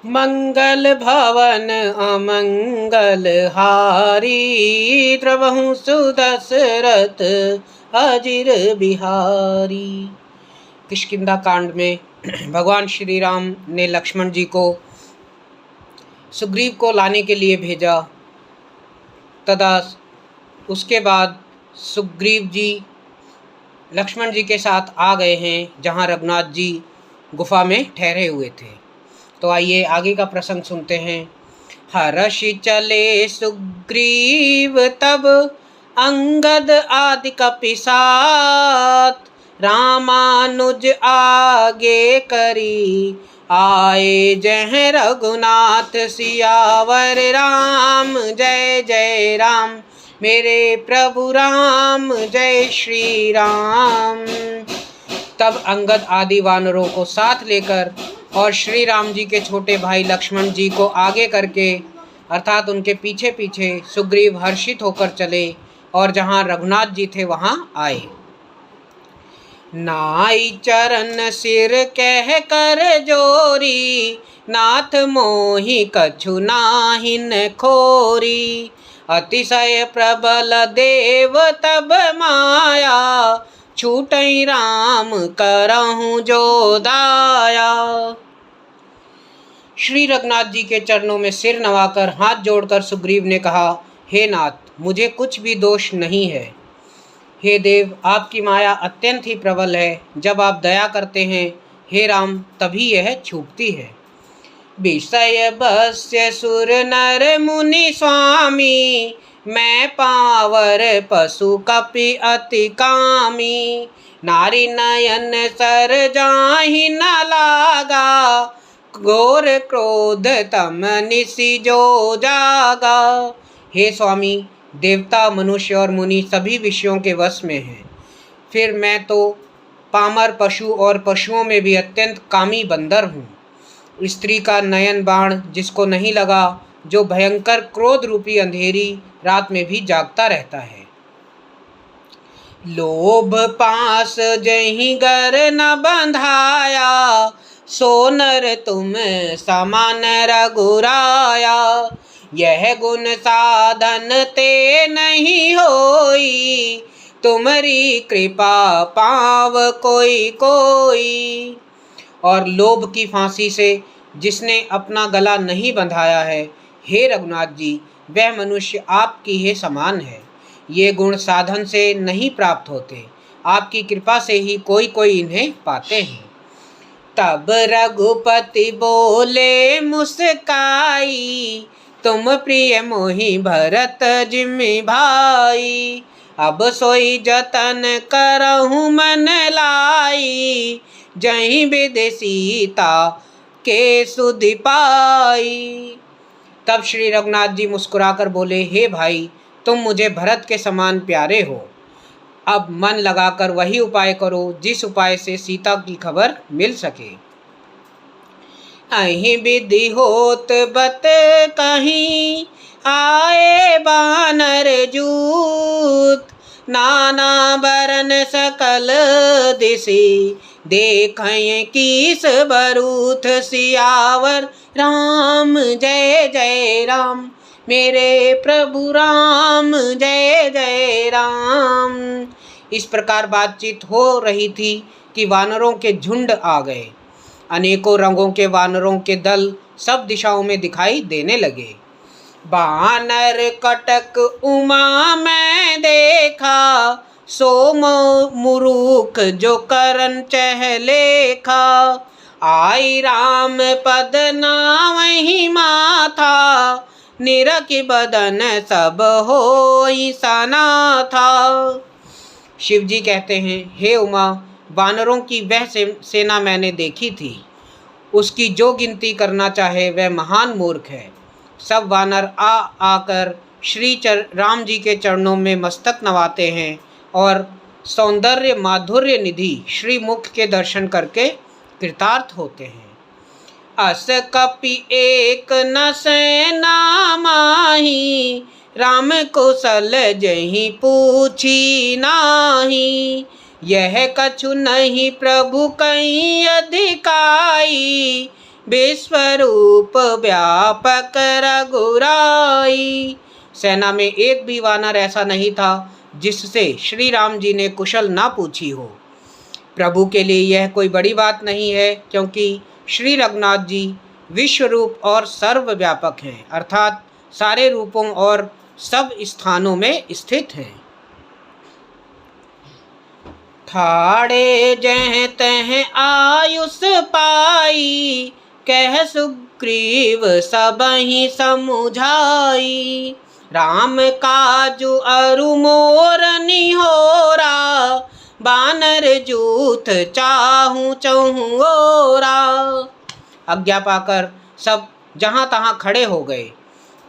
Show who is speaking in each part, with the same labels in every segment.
Speaker 1: मंगल भवन अमंगल हारी, द्रवहु सुदशरथ अजिर बिहारी। किष्किंधा कांड में भगवान श्री राम ने लक्ष्मण जी को सुग्रीव को लाने के लिए भेजा। तदा उसके बाद सुग्रीव जी लक्ष्मण जी के साथ आ गए हैं जहाँ रघुनाथ जी गुफा में ठहरे हुए थे। तो आइए आगे का प्रसंग सुनते हैं। हर्षि चले सुग्रीव तब अंगद आदि कपिसात, रामानुज आगे करी आए जह रघुनाथ सियावर राम। जय जय राम मेरे प्रभु राम, जय श्री राम। तब अंगद आदि वानरों को साथ लेकर और श्री राम जी के छोटे भाई लक्ष्मण जी को आगे करके अर्थात उनके पीछे पीछे सुग्रीव हर्षित होकर चले और जहाँ रघुनाथ जी थे वहाँ आए। नाई चरण सिर कह कर जोरी, नाथ मोहि कछु नाहिन खोरी। अतिशय प्रबल देव तब माया, छूटई राम करहूँ जो दाया। श्री रघुनाथ जी के चरणों में सिर नवाकर हाथ जोड़कर सुग्रीव ने कहा, हे नाथ, मुझे कुछ भी दोष नहीं है। हे देव, आपकी माया अत्यंत ही प्रबल है। जब आप दया करते हैं हे राम तभी यह छूटती है। विषय बस्य सुर नर मुनि स्वामी, मैं पावर पशु कपि अति कामी। नारी नयन सर जाहि न लागा, घोर क्रोध तम निसि जो जागा। हे स्वामी, देवता मनुष्य और मुनि सभी विषयों के वश में हैं। फिर मैं तो पामर पशु और पशुओं में भी अत्यंत कामी बंदर हूँ। स्त्री का नयन बाण जिसको नहीं लगा, जो भयंकर क्रोध रूपी अंधेरी रात में भी जागता रहता है। लोभ पास जहीं गर न बंधाया, सोनर तुम समान रघुराया। यह गुण साधन ते नहीं होई, तुम्हारी कृपा पाव कोई कोई। और लोभ की फांसी से जिसने अपना गला नहीं बंधाया है, हे रघुनाथ जी, वह मनुष्य आपकी ही समान है। ये गुण साधन से नहीं प्राप्त होते, आपकी कृपा से ही कोई कोई इन्हें पाते हैं। तब रघुपति बोले मुस्काई, तुम प्रिय मोहि भरत जिमि भाई। अब सोई जतन करहूँ मन लाई, जहीं विधि सीता के सुधि पाई। तब श्री रघुनाथ जी मुस्कुराकर बोले, हे भाई, तुम मुझे भरत के समान प्यारे हो। अब मन लगाकर वही उपाय करो जिस उपाय से सीता की खबर मिल सके। अहि विधि होत बत कहीं, आए बानर जूत। नाना बरन सकल दिशि, देखें कीस बरूथ सियावर राम। जय जय राम मेरे प्रभु राम, जय जय राम। इस प्रकार बातचीत हो रही थी कि वानरों के झुंड आ गए। अनेकों रंगों के वानरों के दल सब दिशाओं में दिखाई देने लगे। बानर कटक उमा मैं देखा, सो मुरुख जो करन चहलेखा। आई राम पद नावहि माथा, निरखि बदन सब होई सनाथा। शिव जी कहते हैं, हे उमा, वानरों की वह सेना मैंने देखी थी, उसकी जो गिनती करना चाहे वह महान मूर्ख है। सब वानर आ आकर श्री राम जी के चरणों में मस्तक नवाते हैं और सौंदर्य माधुर्य निधि श्री मुख के दर्शन करके कृतार्थ होते हैं। अस कपि एक न सेना माही, राम कुशल जहीं पूछी नाही। यह कछु नहीं प्रभु कहीं अधिकाई, विश्वरूप व्यापक रघुराई। सेना में एक भी वानर ऐसा नहीं था जिससे श्री राम जी ने कुशल ना पूछी हो। प्रभु के लिए यह कोई बड़ी बात नहीं है, क्योंकि श्री रघुनाथ जी विश्वरूप और सर्वव्यापक हैं, अर्थात सारे रूपों और सब स्थानों में स्थित हैं। ठाड़े जह तह आयुष पाई, कह सुग्रीव सबहि समुझाई। राम काजु अरु मोर निहोरा, बानर जूथ चाहूं चहूं ओरा। आज्ञा पाकर सब जहाँ तहाँ खड़े हो गए।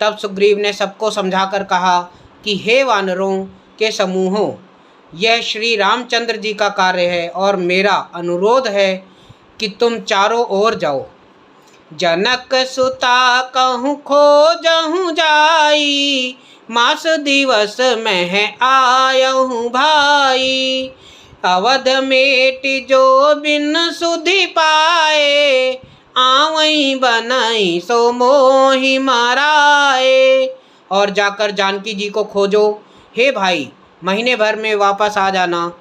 Speaker 1: तब सुग्रीव ने सबको समझाकर कहा कि हे वानरों के समूहों, यह श्री रामचंद्र जी का कार्य है और मेरा अनुरोध है कि तुम चारों ओर जाओ। जनक सुता कहूँ खोजहूँ जाई, मास दिवस में आयहूँ भाई। अवध मेट जो बिन सुधि पाए, आवई बनई सो मोहि मराए। और जाकर जानकी जी को खोजो। हे भाई, महीने भर में वापस आ जाना।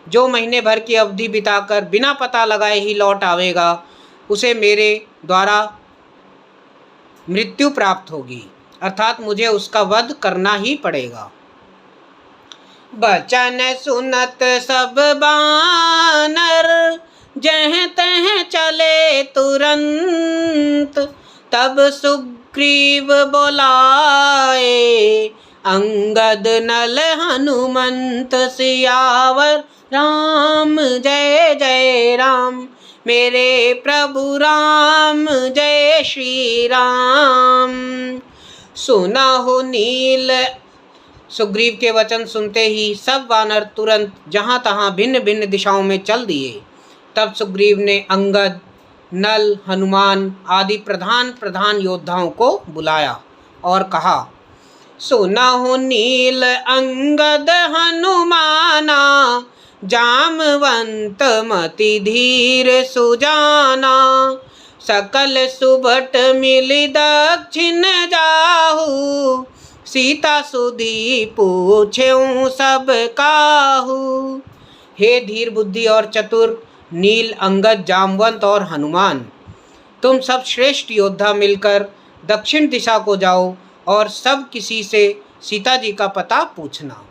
Speaker 1: जो महीने भर की अवधि बिताकर बिना पता लगाए ही लौट आवेगा, उसे मेरे द्वारा मृत्यु प्राप्त होगी, अर्थात मुझे उसका वध करना ही पड़ेगा। बचन सुनत सब बानर, जह तह चले तुरंत। तब सुग्रीव बोलाए, अंगद नल हनुमंत सियावर राम जय जय राम। मेरे प्रभु राम जय श्री राम। सुनहु नील। सुग्रीव के वचन सुनते ही सब वानर तुरंत जहाँ तहाँ भिन्न भिन्न दिशाओं में चल दिए। तब सुग्रीव ने अंगद, नल, हनुमान आदि प्रधान प्रधान योद्धाओं को बुलाया और कहा, सुनहु नील अंगद हनुमाना, जामवंत मति धीर सुजाना। सकल सुभट मिलि दक्षिण जाहू, सीता सुधी पूछेऊं सब काहू। हे धीर बुद्धि और चतुर नील, अंगद, जामवंत और हनुमान, तुम सब श्रेष्ठ योद्धा मिलकर दक्षिण दिशा को जाओ और सब किसी से सीता जी का पता पूछना।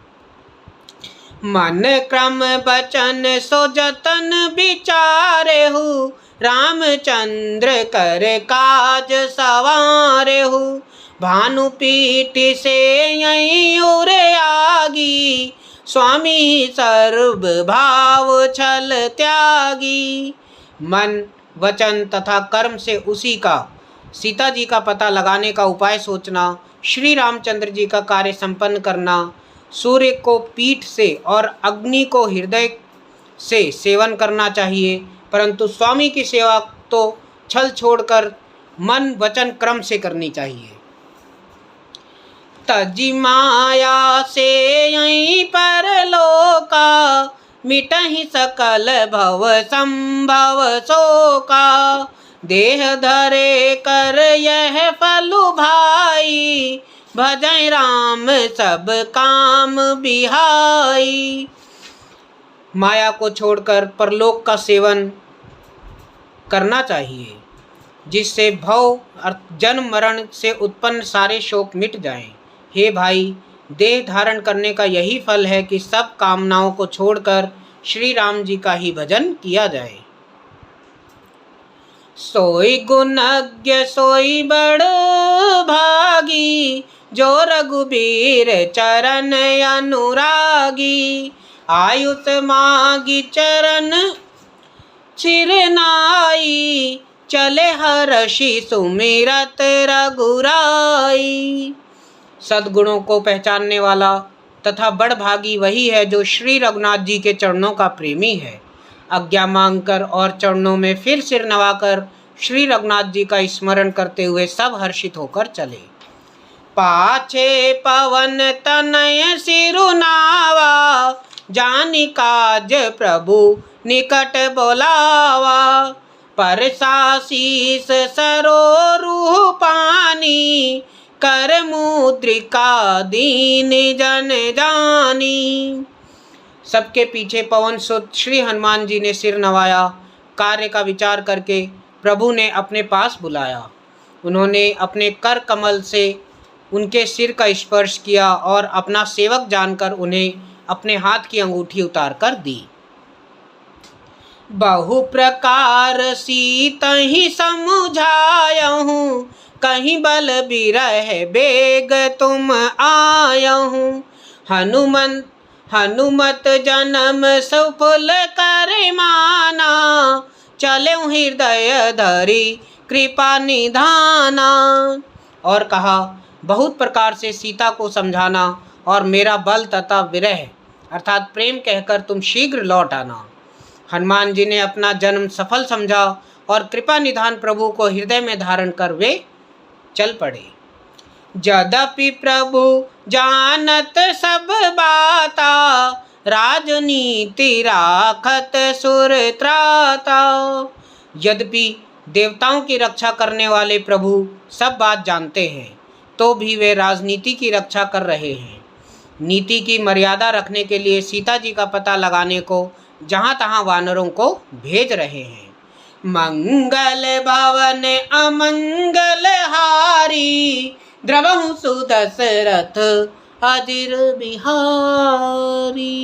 Speaker 1: मन क्रम बचन सो जतन विचारे हूँ, रामचंद्र कर काज सवारे हूँ। भानु पीठ से यहीं उरे आगी, स्वामी सर्व भाव छल त्यागी। मन, वचन तथा कर्म से उसी का, सीता जी का पता लगाने का उपाय सोचना, श्री रामचंद्र जी का कार्य संपन्न करना, सूर्य को पीठ से और अग्नि को हृदय से सेवन करना चाहिए, परंतु स्वामी की सेवा तो छल छोड़कर मन, वचन, क्रम से करनी चाहिए। तजी माया से यहीं पर लोका, मिटहि सकल भव संभव शोका। देह धरे कर यह फलु भाई, भजै राम सब काम बिहाई। माया को छोड़कर परलोक का सेवन करना चाहिए, जिससे भव जन्म मरण से उत्पन्न सारे शोक मिट जाएं। हे भाई, देह धारण करने का यही फल है कि सब कामनाओं को छोड़कर श्री राम जी का ही भजन किया जाए। सोई गुणज्ञ सोई बड़ भागी, जो रघुबीर चरण अनुरागी। आयुष मागी चरण चिरनाई, चले हर्षि सुमिरत रघुराई। सद्गुणों को पहचानने वाला तथा बड़भागी वही है जो श्री रघुनाथ जी के चरणों का प्रेमी है। आज्ञा मांगकर और चरणों में फिर सिर नवाकर श्री रघुनाथ जी का स्मरण करते हुए सब हर्षित होकर चले। पाछे पवन तनय सिरुनावा, जानि काज प्रभु निकट बोलावा। परसाशीष सरोरुह पानी, कर मुद्रिका दीन जन जानी। सबके पीछे पवन सुत श्री हनुमान जी ने सिर नवाया। कार्य का विचार करके प्रभु ने अपने पास बुलाया। उन्होंने अपने कर कमल से उनके सिर का स्पर्श किया और अपना सेवक जानकर उन्हें अपने हाथ की अंगूठी उतार कर दी। बहु प्रकार सीतहि समुझायहूँ, कहीं बल बिरह बेग तुम आयहूँ। हनुमत जन्म सफल कर माना, चलऊँ हृदय धरि कृपा निधाना। और कहा, बहुत प्रकार से सीता को समझाना और मेरा बल तथा विरह अर्थात प्रेम कहकर तुम शीघ्र लौट आना। हनुमान जी ने अपना जन्म सफल समझा और कृपा निधान प्रभु को हृदय में धारण कर वे चल पड़े। यद्यपि प्रभु जानत सब बाता, राजनीति राखत सुर त्राता। यद्यपि देवताओं की रक्षा करने वाले प्रभु सब बात जानते हैं, तो भी वे राजनीति की रक्षा कर रहे हैं। नीति की मर्यादा रखने के लिए सीता जी का पता लगाने को जहाँ तहाँ वानरों को भेज रहे हैं। मंगल भवन अमंगल हारी, द्रवहु सुदशरथ अजिर बिहारी।